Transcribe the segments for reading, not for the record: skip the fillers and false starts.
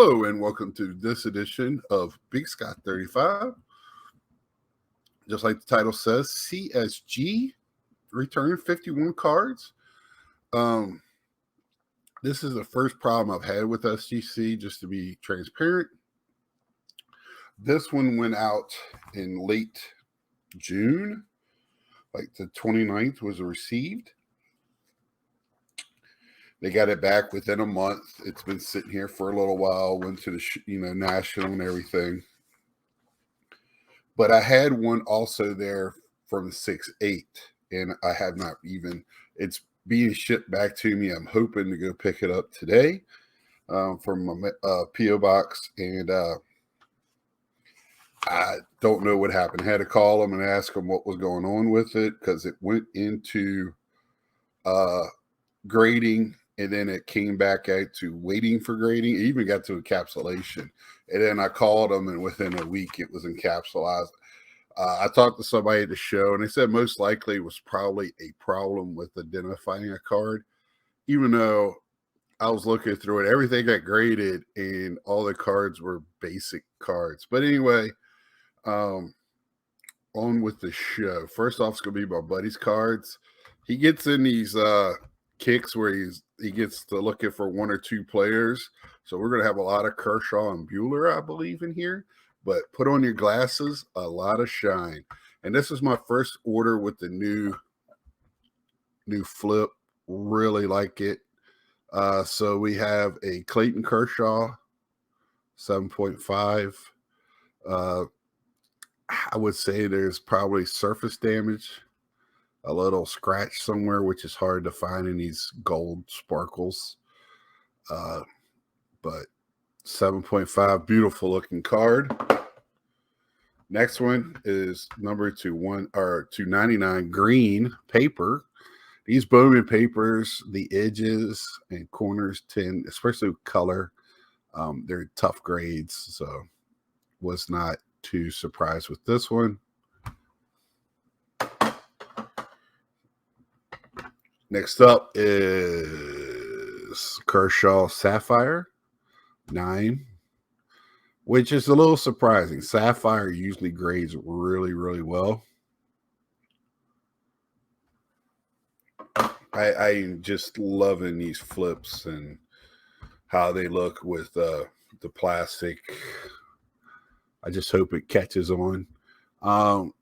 Hello and welcome to this edition of Big Scott 35. Just like the title says, CSG returned 51 cards. This is the first problem I've had with SGC, just to be transparent. This one went out in late June, like the 29th was received. They got it back within a month. It's been sitting here for a little while, went to the national and everything. But I had one also there from the 6/8, and I have not even, it's being shipped back to me. I'm hoping to go pick it up today from my P.O. box, and I don't know what happened. I had to call them and ask them what was going on with it, because it went into grading, and then it came back out to waiting for grading. It even got to encapsulation. And then I called them, and within a week, it was encapsulated. I talked to somebody at the show, and they said most likely it was probably a problem with identifying a card. Even though I was looking through it, everything got graded, and all the cards were basic cards. But anyway, on with the show. First off, it's going to be my buddy's cards. He gets in these kicks where he gets to looking for one or two players. So we're going to have a lot of Kershaw and Buehler, I believe, in here. But put on your glasses, a lot of shine. And this is my first order with the new flip. Really like it. So we have a Clayton Kershaw, 7.5. I would say there's probably surface damage, a little scratch somewhere, which is hard to find in these gold sparkles. But 7.5, beautiful looking card. Next one is number 299 green paper. These Bowman papers, the edges and corners tend, especially with color, they're tough grades. So was not too surprised with this one. Next up is Kershaw Sapphire 9, which is a little surprising. Sapphire usually grades really, really well. I'm just loving these flips and how they look with the plastic. I just hope it catches on.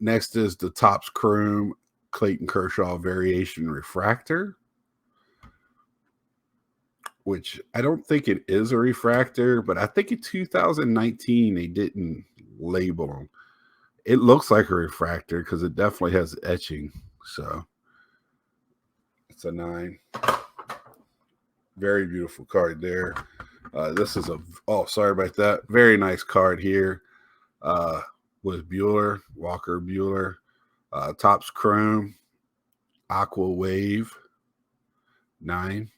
Next is the Topps Chrome Clayton Kershaw Variation Refractor, which I don't think it is a refractor, but I think in 2019 they didn't label them. It looks like a refractor because it definitely has etching. So it's a 9. Very beautiful card there. This is sorry about that. Very nice card here with Buehler, Walker Buehler. Topps Chrome, Aqua Wave, 9.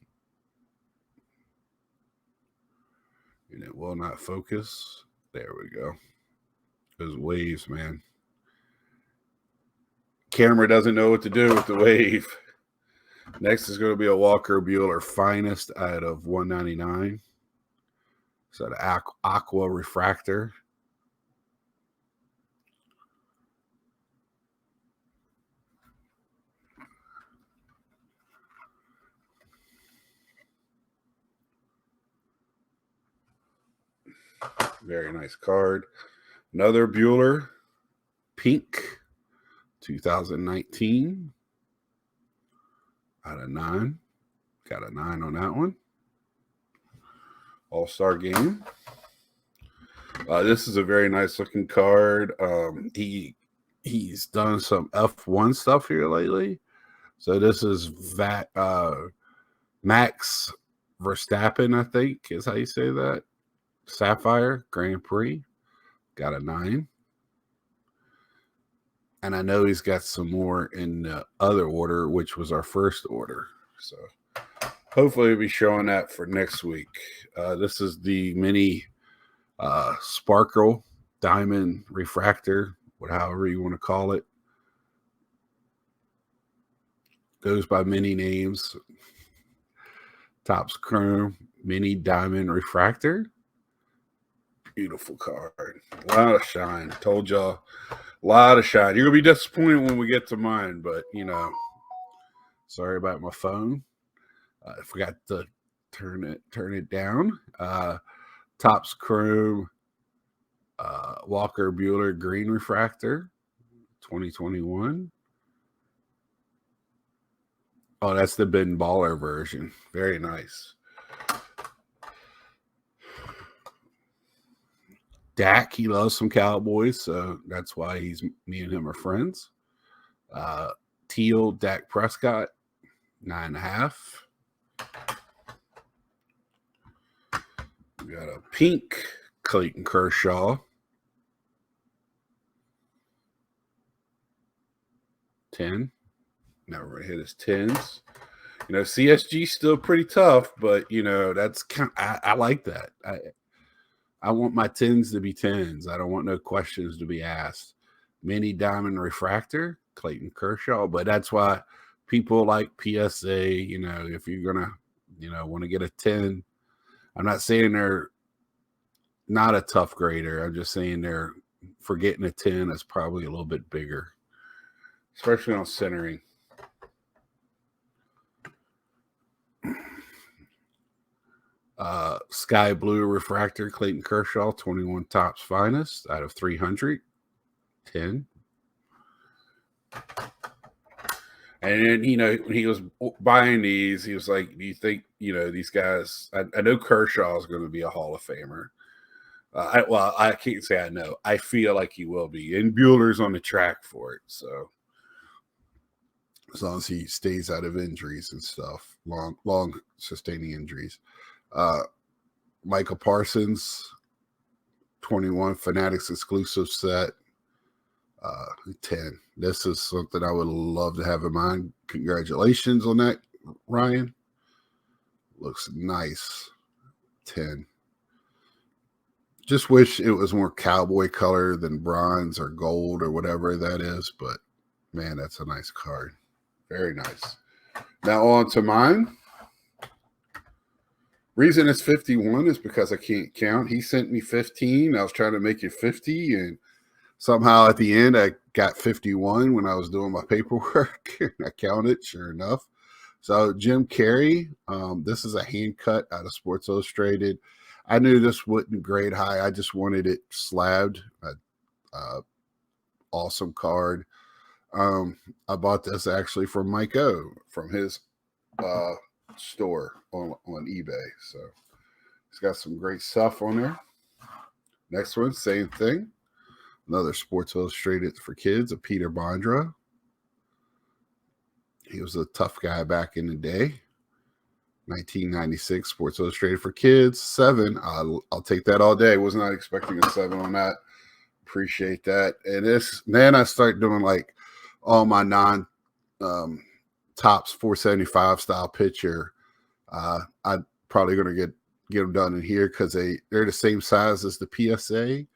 And it will not focus. There we go. Those waves, man. Camera doesn't know what to do with the wave. Next is going to be a Walker Buehler Finest out of 199. So the Aqua Refractor. Very nice card. Another Buehler Pink 2019 out of 9. Got a 9 on that one. All-Star Game. This is a very nice looking card. He's done some F1 stuff here lately. So this is Max Verstappen, I think is how you say that. Sapphire Grand Prix, got a 9. And I know he's got some more in the other order, which was our first order. So hopefully we'll be showing that for next week. This is the mini Sparkle Diamond Refractor, however you want to call it. Goes by many names. Topps Chrome Mini Diamond Refractor. Beautiful card. A lot of shine. Told y'all. A lot of shine. You're going to be disappointed when we get to mine, but, sorry about my phone. I forgot to turn it down. Topps Chrome Walker Buehler Green Refractor 2021. Oh, that's the Ben Baller version. Very nice. Dak, he loves some Cowboys, so that's why me and him are friends. Teal Dak Prescott, 9.5. We got a pink Clayton Kershaw, 10. Never hit his 10s. CSG still pretty tough, but that's I like that. I want my 10s to be 10s. I don't want no questions to be asked. Mini Diamond Refractor, Clayton Kershaw, but that's why people like PSA. If you're gonna, want to get a 10, I'm not saying they're not a tough grader. I'm just saying they're for getting a 10 is probably a little bit bigger, especially on centering. Sky Blue Refractor, Clayton Kershaw, 21 Topps Finest out of 300, 10. And then, when he was buying these, he was like, do you think, these guys, I know Kershaw is going to be a Hall of Famer. I can't say I know. I feel like he will be. And Buehler's on the track for it. So as long as he stays out of injuries and stuff, long sustaining injuries. Michael Parsons, 21 Fanatics exclusive set, 10. This is something I would love to have in mind. Congratulations on that, Ryan. Looks nice. 10. Just wish it was more cowboy color than bronze or gold or whatever that is, but man, that's a nice card. Very nice. Now on to mine. Reason it's 51 is because I can't count. He sent me 15. I was trying to make it 50, and somehow at the end I got 51 when I was doing my paperwork. I counted, sure enough. So Jim Carrey, this is a hand cut out of Sports Illustrated. I knew this wouldn't grade high. I just wanted it slabbed. Awesome card. I bought this actually from Mike O from his store on eBay. So it's got some great stuff on there. Next one, same thing. Another Sports Illustrated for kids, a Peter Bondra. He was a tough guy back in the day. 1996 Sports Illustrated for kids, 7. I'll take that all day. Was not expecting a 7 on that. Appreciate that. And then I start doing like all my non Topps 475 style picture. I'm probably going to get them done in here because they're the same size as the PSA.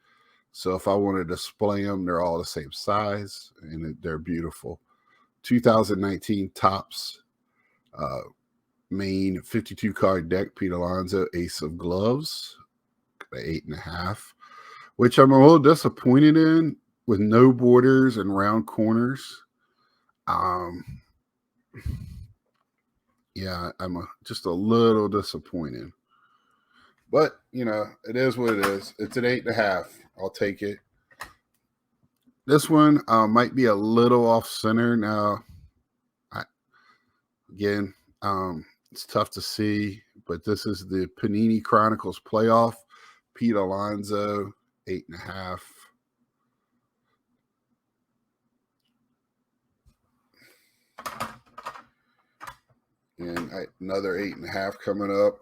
So if I want to display them, they're all the same size and they're beautiful. 2019 Topps main 52 card deck, Pete Alonso, Ace of Gloves, 8.5, which I'm a little disappointed in with no borders and round corners. Yeah, I'm just a little disappointed. But, it is what it is. It's an 8.5. I'll take it. This one might be a little off center. Now, it's tough to see, but this is the Panini Chronicles playoff. Pete Alonso, 8.5. And another 8.5 coming up.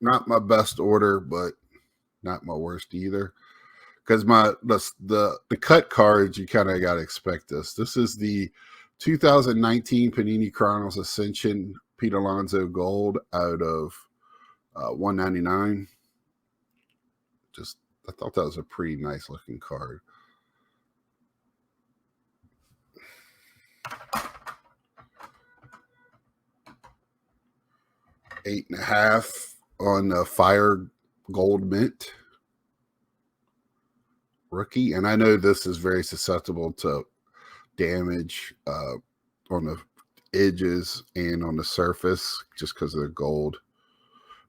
Not my best order, but not my worst either. Because the cut cards, you kind of got to expect this. This is the 2019 Panini Chronicles Ascension Pete Alonso Gold out of 199. I thought that was a pretty nice looking card. $8.5 on the Fire Gold Mint. rookie, and I know this is very susceptible to damage on the edges and on the surface just because of the gold.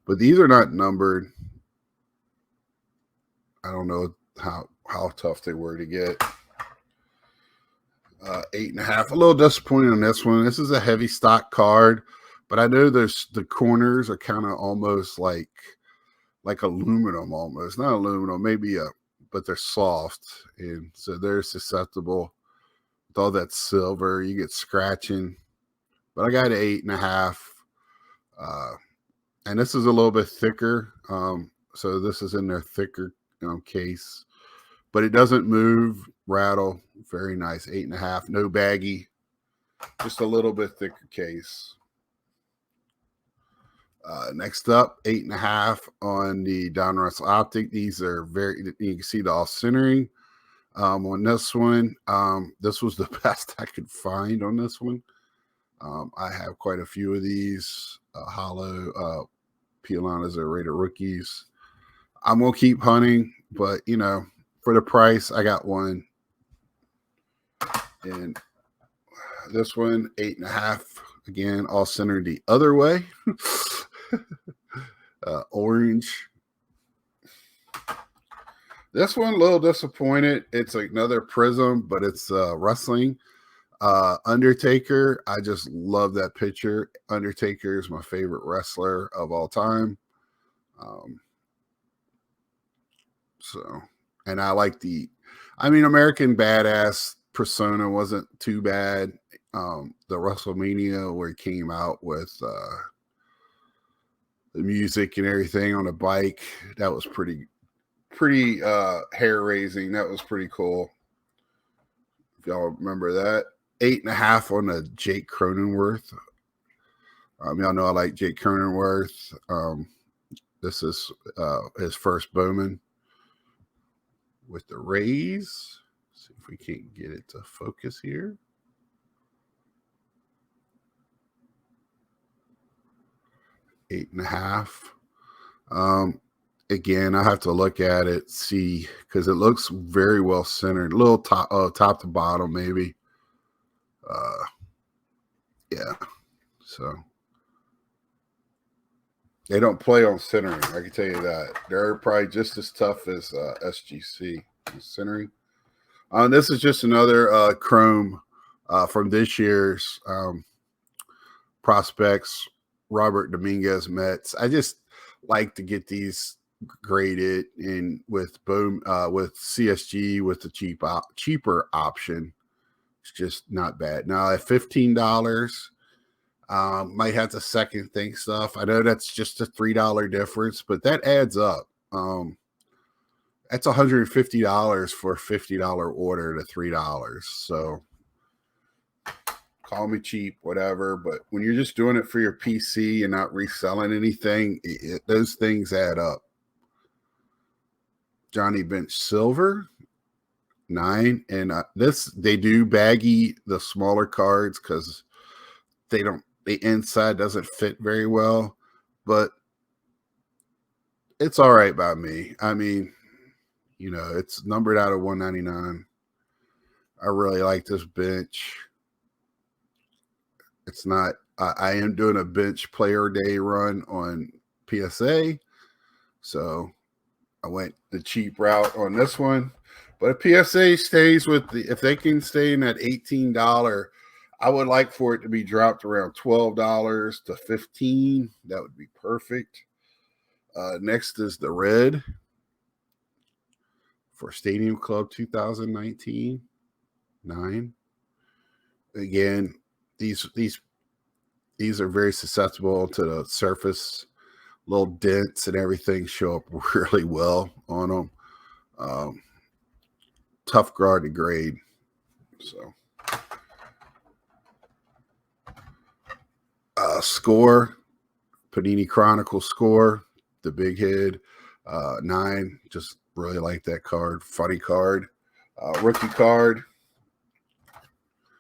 But these are not numbered. I don't know how tough they were to get. 8.5. A little disappointed on this one. This is a heavy stock card, but I know there's the corners are kind of almost like aluminum, almost not aluminum, maybe but they're soft, and so they're susceptible. With all that silver, you get scratching. But I got an 8.5, and this is a little bit thicker. So this is in their thicker case, but it doesn't move, rattle. Very nice. 8.5, no baggy, just a little bit thicker case. Next up, 8.5 on the Don Russell Optic. These are you can see the all centering on this one. This was the best I could find on this one. I have quite a few of these hollow Piolanas are rated rookies. I'm gonna keep hunting, but for the price, I got one. And this one, 8.5, again, all centered the other way. Orange. This one, a little disappointed. It's another prism, but it's wrestling. Undertaker. I just love that picture. Undertaker is my favorite wrestler of all time. And I like American Badass persona wasn't too bad. The WrestleMania where he came out with the music and everything on a bike, that was pretty hair raising. That was pretty cool. If y'all remember that. 8.5 on the Jake Cronenworth. Y'all know I like Jake Cronenworth. This is his first Bowman with the Rays. See if we can't get it to focus here. Eight and a half. Again, I have to look at it, see, because it looks very well centered. A little top to bottom, maybe. Yeah. So they don't play on centering. I can tell you that. They're probably just as tough as SGC centering. This is just another chrome from this year's prospects. Robert Dominguez Mets. I just like to get these graded in with CSG with the cheaper option. It's just not bad. Now at $15, might have to second think stuff. I know that's just a $3 difference, but that adds up. That's $150 for a $50 order to $3. So call me cheap, whatever. But when you're just doing it for your PC and not reselling anything, those things add up. Johnny Bench Silver, 9. And they do baggy the smaller cards because the inside doesn't fit very well. But it's all right by me. I mean, it's numbered out of 199. I really like this bench. It's not, I am doing a bench player day run on PSA. So I went the cheap route on this one. But if PSA stays if they can stay in that $18, I would like for it to be dropped around $12 to $15. That would be perfect. Next is the red for Stadium Club 2019, 9. Again, these are very susceptible to the surface. Little dents and everything show up really well on them. Tough guard to grade. So score, Panini Chronicle score, the big head, 9. Just really like that card. Funny card. Rookie card.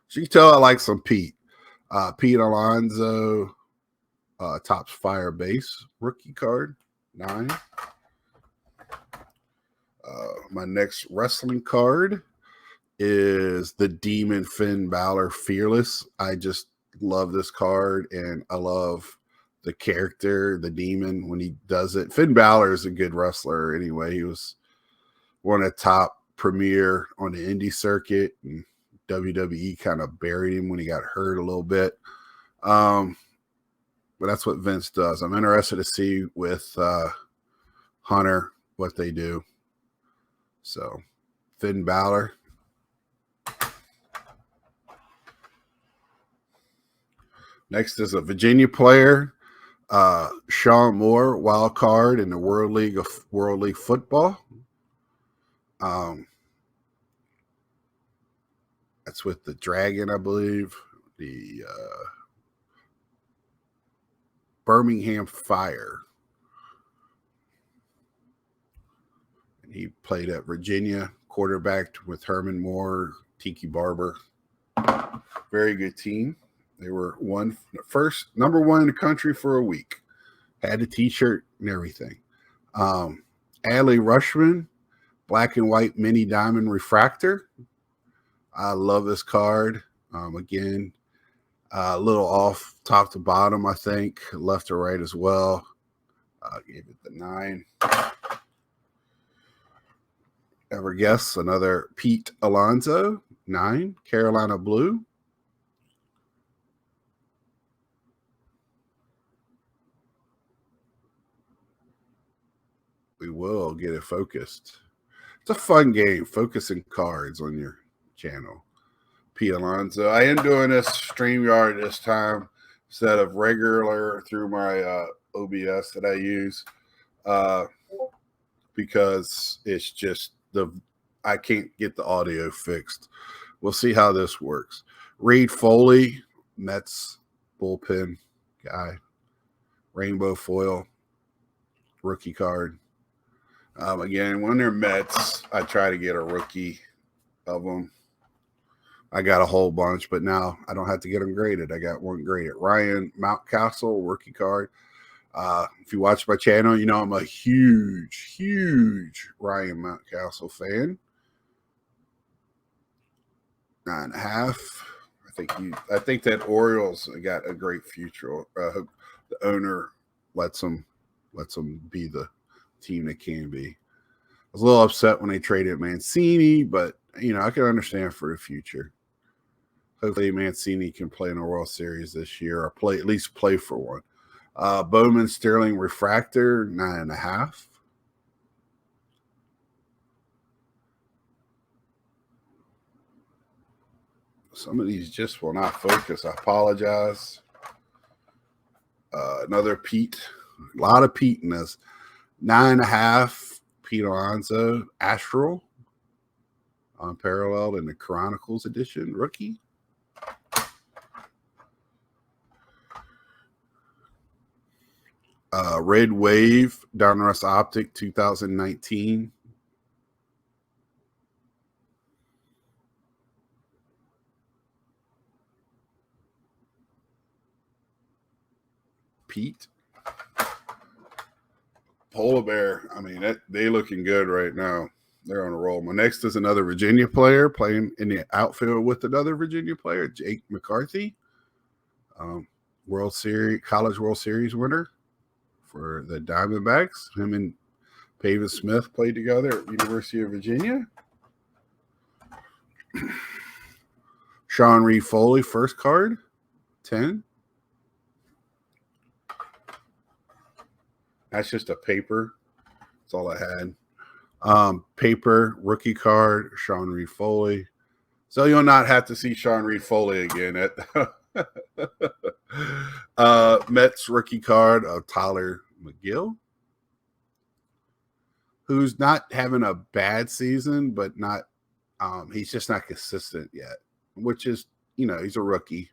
So you can tell I like some Pete. Pete Alonso, Topps Fire Base rookie card, 9. My next wrestling card is the Demon Finn Balor Fearless. I just love this card, and I love the character, the demon, when he does it. Finn Balor is a good wrestler anyway. He was one of the top premier on the indie circuit, and WWE kind of buried him when he got hurt a little bit. But that's what Vince does. I'm interested to see with Hunter what they do. So, Finn Balor. Next is a Virginia player, Sean Moore, wild card in the World League Football. That's with the Dragon, I believe. The Birmingham Fire. And he played at Virginia, quarterbacked with Herman Moore, Tiki Barber. Very good team. They were number one in the country for a week. Had a T-shirt and everything. Adley Rushman, black and white mini diamond refractor. I love this card. Again, a little off top to bottom, I think. Left to right as well. Gave it the 9. Ever guess? Another Pete Alonso, 9. Carolina Blue. We will get it focused. It's a fun game, focusing cards on your channel. P. Alonso. I am doing this StreamYard this time instead of regular through my OBS that I use because it's just I can't get the audio fixed. We'll see how this works. Reed Foley, Mets bullpen guy. Rainbow foil, rookie card. Again, when they're Mets, I try to get a rookie of them. I got a whole bunch, but now I don't have to get them graded. I got one graded. Ryan Mountcastle, rookie card. If you watch my channel, you know I'm a huge, huge Ryan Mountcastle fan. 9.5. I think that Orioles got a great future. The owner lets them be the team that can be. I was a little upset when they traded Mancini, but I can understand for the future. Hopefully Mancini can play in a World Series this year, or at least play for one. Bowman Sterling Refractor, 9.5. Some of these just will not focus. I apologize. Another Pete. A lot of Pete in this. 9.5. Pete Alonso, Astral. Unparalleled in the Chronicles edition. Rookie. Red Wave, Donruss Optic, 2019. Pete. Polar Bear. I mean, they looking good right now. They're on a roll. My next is another Virginia player playing in the outfield with another Virginia player, Jake McCarthy. College World Series winner for the Diamondbacks. Him and Pavin Smith played together at University of Virginia. Sean Reed Foley, first card, 10. That's just a paper. That's all I had. Paper, rookie card, Sean Reed Foley. So you'll not have to see Sean Reed Foley again at Mets rookie card of Tyler McGill, who's not having a bad season, but not he's just not consistent yet, which is, he's a rookie.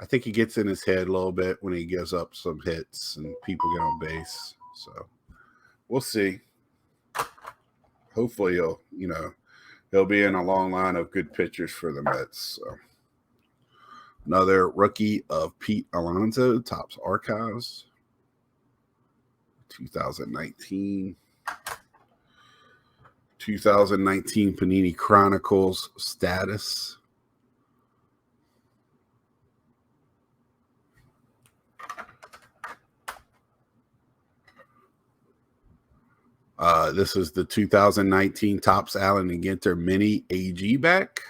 I think he gets in his head a little bit when he gives up some hits and people get on base. So we'll see. Hopefully he'll be in a long line of good pitchers for the Mets. So another rookie of Pete Alonso, Topps Archives, 2019. 2019 Panini Chronicles status. This is the 2019 Topps Allen and Ginter Mini AG back.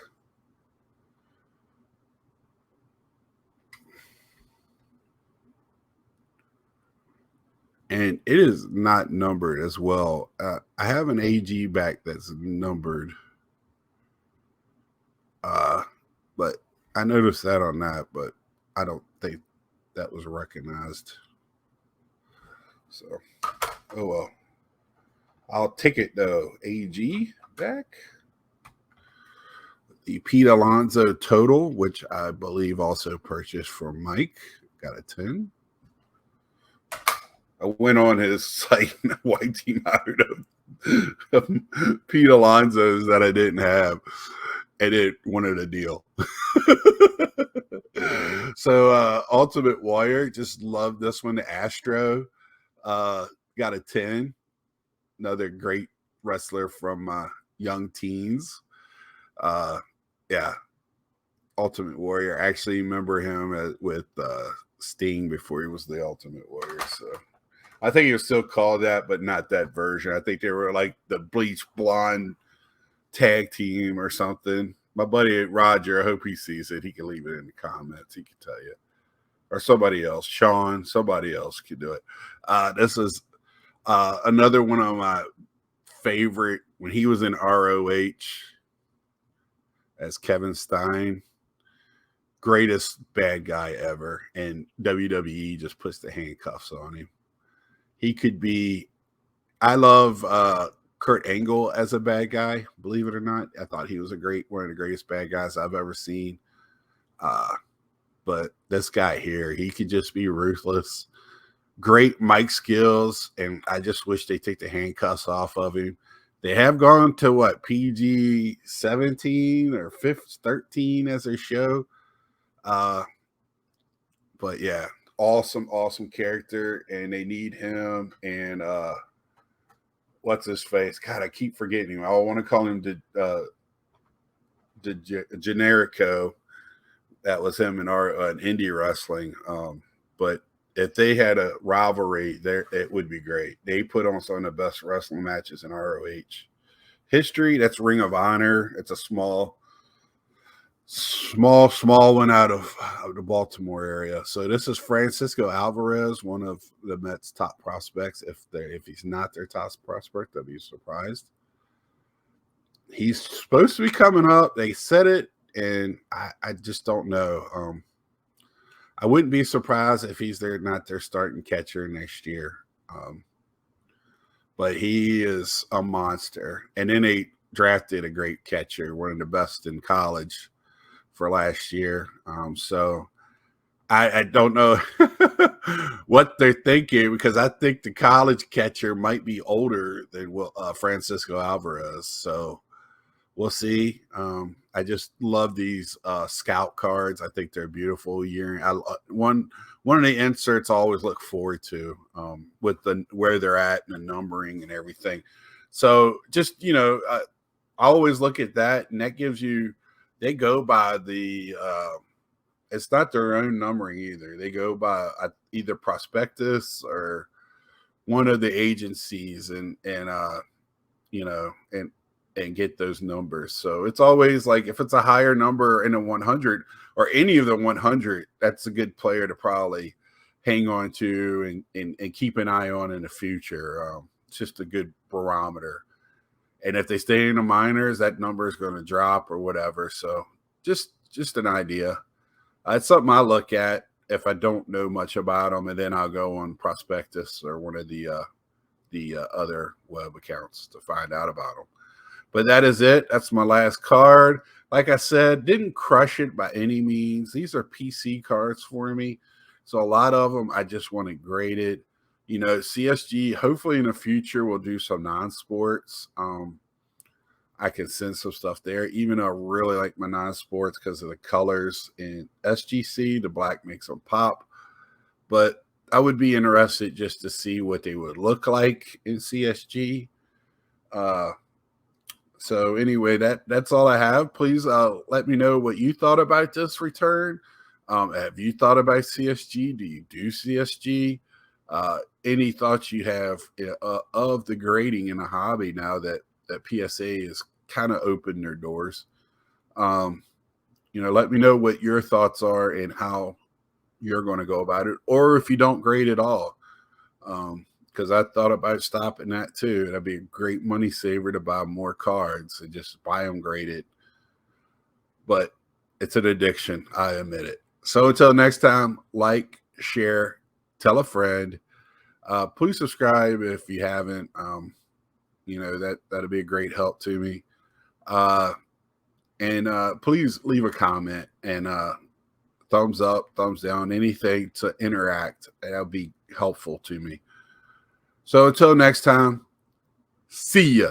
And it is not numbered as well. I have an AG back that's numbered. But I noticed that on that, but I don't think that was recognized. So, oh well. I'll take it though. AG back. The Pete Alonso total, which I believe also purchased from Mike, got a 10. I went on his site and white team out of Pete Alonso's that I didn't have, and it wanted a deal. So Ultimate Warrior, just love this one. The Astro got a 10. Another great wrestler from young teens. Yeah, Ultimate Warrior. I actually remember him with Sting before he was the Ultimate Warrior. So I think he was still called that, but not that version. I think they were like the bleach blonde tag team or something. My buddy Roger, I hope he sees it. He can leave it in the comments. He can tell you. Or somebody else. Sean, somebody else could do it. This is another one of my favorite when he was in ROH as Kevin Stein. Greatest bad guy ever. And WWE just puts the handcuffs on him. He could be. I love Kurt Angle as a bad guy, believe it or not. I thought he was one of the greatest bad guys I've ever seen. But this guy here, he could just be ruthless. Great mic skills, and I just wish they take the handcuffs off of him. They have gone to what, PG 17 or 13 as their show. But yeah, awesome character, and they need him. And what's his face? God, I keep forgetting him. I want to call him the Generico. That was him in our indie wrestling. But if they had a rivalry there, it would be great. They put on some of the best wrestling matches in ROH history. That's Ring of Honor. It's a small one out of the Baltimore area. So this is Francisco Alvarez, one of the Mets' top prospects. If he's not their top prospect, I'd be surprised. He's supposed to be coming up. They said it, and I just don't know. I wouldn't be surprised if he's not their starting catcher next year. But he is a monster. And then they drafted a great catcher, one of the best in college for last year. So I don't know what they're thinking, because I think the college catcher might be older than Francisco Alvarez. So we'll see. I just love these scout cards. I think they're beautiful. One of the inserts I always look forward to with where they're at and the numbering and everything. So just, I always look at that, and that gives you, they go by the it's not their own numbering either. They go by either prospectus or one of the agencies, and get those numbers. So it's always like, if it's a higher number in a 100 or any of the 100, that's a good player to probably hang on to and keep an eye on in the future. It's just a good barometer. And if they stay in the minors, that number is going to drop or whatever. So just an idea. It's something I look at if I don't know much about them, and then I'll go on Prospectus or one of the other web accounts to find out about them. But that is it. That's my last card. Like I said, didn't crush it by any means. These are PC cards for me. So a lot of them I just want to grade it. CSG, hopefully in the future, we'll do some non-sports. I can send some stuff there, even though I really like my non-sports because of the colors. In SGC, the black makes them pop. But I would be interested just to see what they would look like in CSG. So anyway, that's all I have. Please let me know what you thought about this return. Have you thought about CSG? Do you do CSG? Any thoughts you have of the grading in the hobby now that PSA has kind of opened their doors? Let me know what your thoughts are and how you're going to go about it, or if you don't grade at all. Because I thought about stopping that too. That'd be a great money saver to buy more cards and just buy them graded. But it's an addiction. I admit it. So until next time, like, share, tell a friend. Please subscribe if you haven't. That'd be a great help to me. And please leave a comment and thumbs up, thumbs down, anything to interact. That'll be helpful to me. So until next time, see ya.